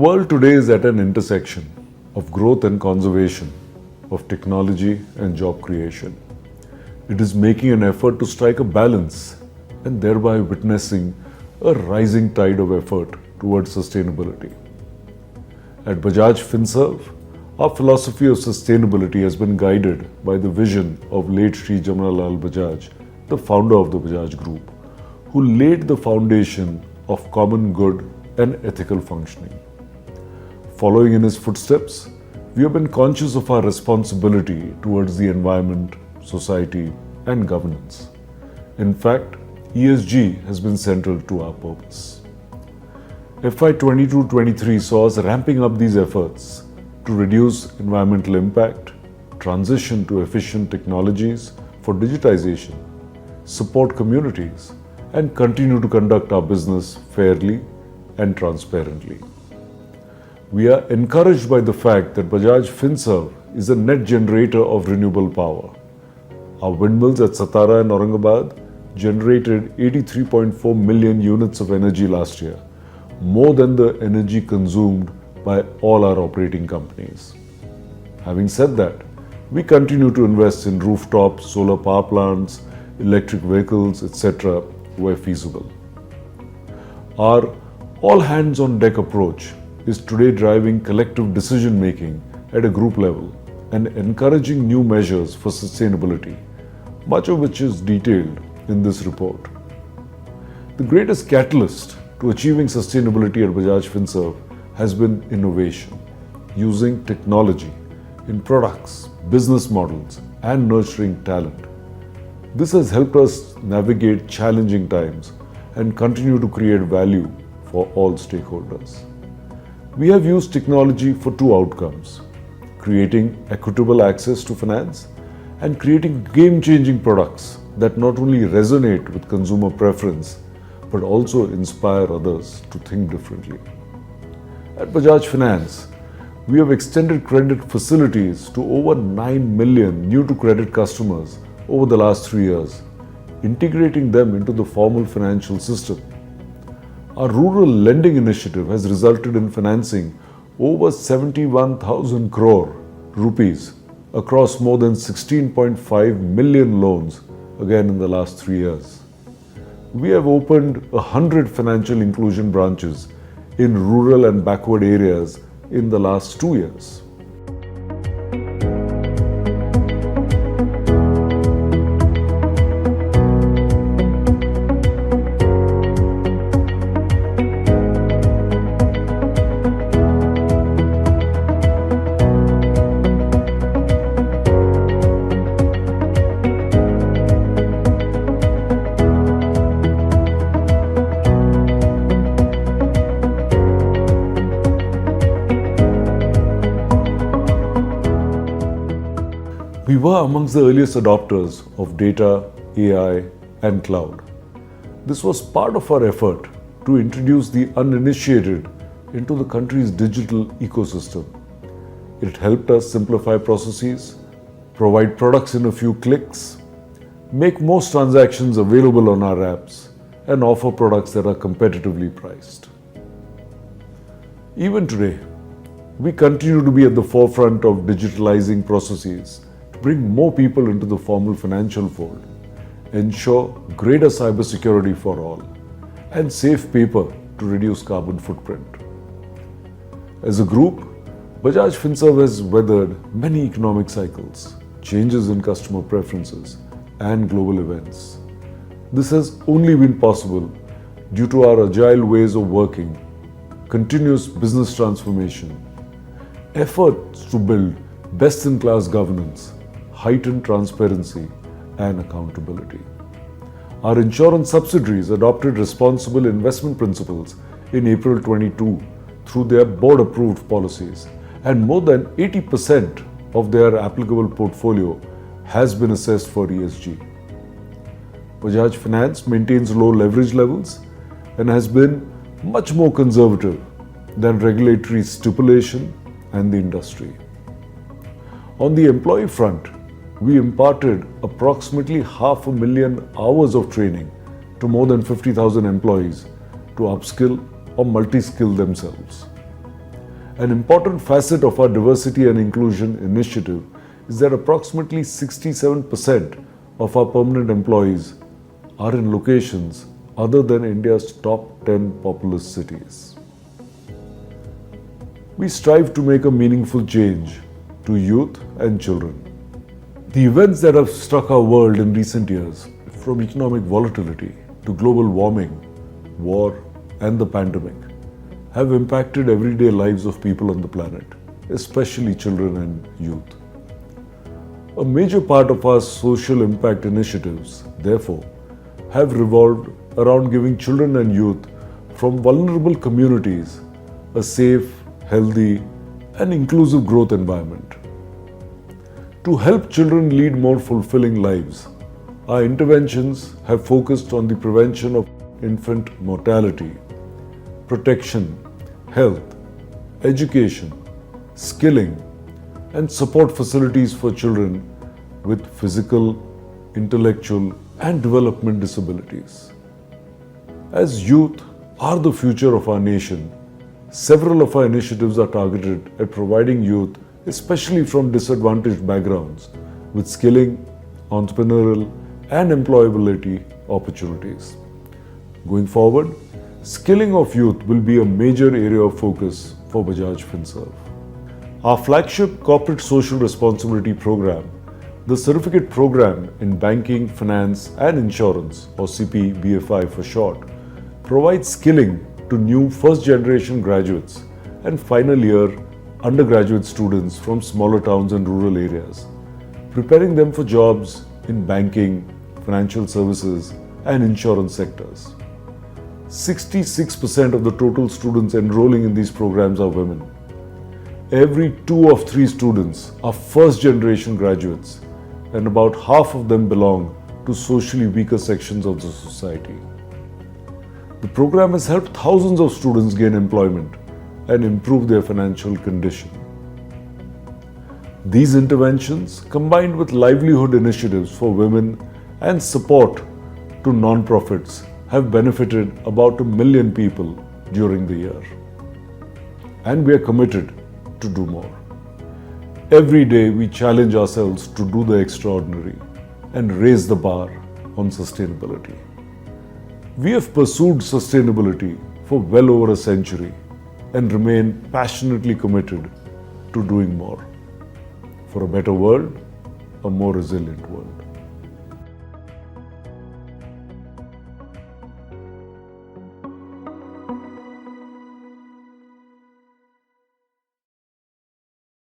The world today is at an intersection of growth and conservation, of technology and job creation. It is making an effort to strike a balance and thereby witnessing a rising tide of effort towards sustainability. At Bajaj Finserv, our philosophy of sustainability has been guided by the vision of late Sri Jamanalal Bajaj, the founder of the Bajaj Group, who laid the foundation of common good and ethical functioning. Following in his footsteps, we have been conscious of our responsibility towards the environment, society, and governance. In fact, ESG has been central to our purpose. FY 22-23 saw us ramping up these efforts to reduce environmental impact, transition to efficient technologies for digitization, support communities, and continue to conduct our business fairly and transparently. We are encouraged by the fact that Bajaj Finserv is a net generator of renewable power. Our windmills at Satara and Aurangabad generated 83.4 million units of energy last year, more than the energy consumed by all our operating companies. Having said that, we continue to invest in rooftop solar power plants, electric vehicles, etc. where feasible. Our all-hands-on-deck approach is today driving collective decision-making at a group level and encouraging new measures for sustainability, much of which is detailed in this report. The greatest catalyst to achieving sustainability at Bajaj Finserv has been innovation, using technology in products, business models, and nurturing talent. This has helped us navigate challenging times and continue to create value for all stakeholders. We have used technology for two outcomes: creating equitable access to finance and creating game-changing products that not only resonate with consumer preference but also inspire others to think differently. At Bajaj Finance, we have extended credit facilities to over 9 million new-to-credit customers over the last 3 years, integrating them into the formal financial system. Our rural lending initiative has resulted in financing over 71,000 crore rupees across more than 16.5 million loans, again in the last 3 years. We have opened 100 financial inclusion branches in rural and backward areas in the last 2 years. We were amongst the earliest adopters of data, AI, and cloud. This was part of our effort to introduce the uninitiated into the country's digital ecosystem. It helped us simplify processes, provide products in a few clicks, make most transactions available on our apps, and offer products that are competitively priced. Even today, we continue to be at the forefront of digitalizing processes, bring more people into the formal financial fold, ensure greater cybersecurity for all, and save paper to reduce carbon footprint. As a group, Bajaj Finserv has weathered many economic cycles, changes in customer preferences, and global events. This has only been possible due to our agile ways of working, continuous business transformation, efforts to build best-in-class governance, heightened transparency, and accountability. Our insurance subsidiaries adopted responsible investment principles in April 22 through their board-approved policies, and more than 80% of their applicable portfolio has been assessed for ESG. Bajaj Finance maintains low leverage levels and has been much more conservative than regulatory stipulation and the industry. On the employee front, we imparted approximately 500,000 hours of training to more than 50,000 employees to upskill or multi-skill themselves. An important facet of our diversity and inclusion initiative is that approximately 67% of our permanent employees are in locations other than India's top 10 populous cities. We strive to make a meaningful change to youth and children. The events that have struck our world in recent years, from economic volatility to global warming, war, and the pandemic, have impacted everyday lives of people on the planet, especially children and youth. A major part of our social impact initiatives, therefore, have revolved around giving children and youth from vulnerable communities a safe, healthy, and inclusive growth environment. To help children lead more fulfilling lives, our interventions have focused on the prevention of infant mortality, protection, health, education, skilling, and support facilities for children with physical, intellectual, and development disabilities. As youth are the future of our nation, several of our initiatives are targeted at providing youth, especially from disadvantaged backgrounds, with skilling, entrepreneurial, and employability opportunities. Going forward, skilling of youth will be a major area of focus for Bajaj Finserv. Our flagship corporate social responsibility program, the Certificate Program in Banking, Finance and Insurance, or CPBFI for short, provides skilling to new first-generation graduates and final-year undergraduate students from smaller towns and rural areas, preparing them for jobs in banking, financial services, and insurance sectors. 66% of the total students enrolling in these programs are women. Every 2 of 3 students are first-generation graduates, and about half of them belong to socially weaker sections of the society. The program has helped thousands of students gain employment and improve their financial condition. These interventions, combined with livelihood initiatives for women and support to non-profits, have benefited about 1 million people during the year. And we are committed to do more. Every day we challenge ourselves to do the extraordinary and raise the bar on sustainability. We have pursued sustainability for well over a century and remain passionately committed to doing more for a better world, a more resilient world.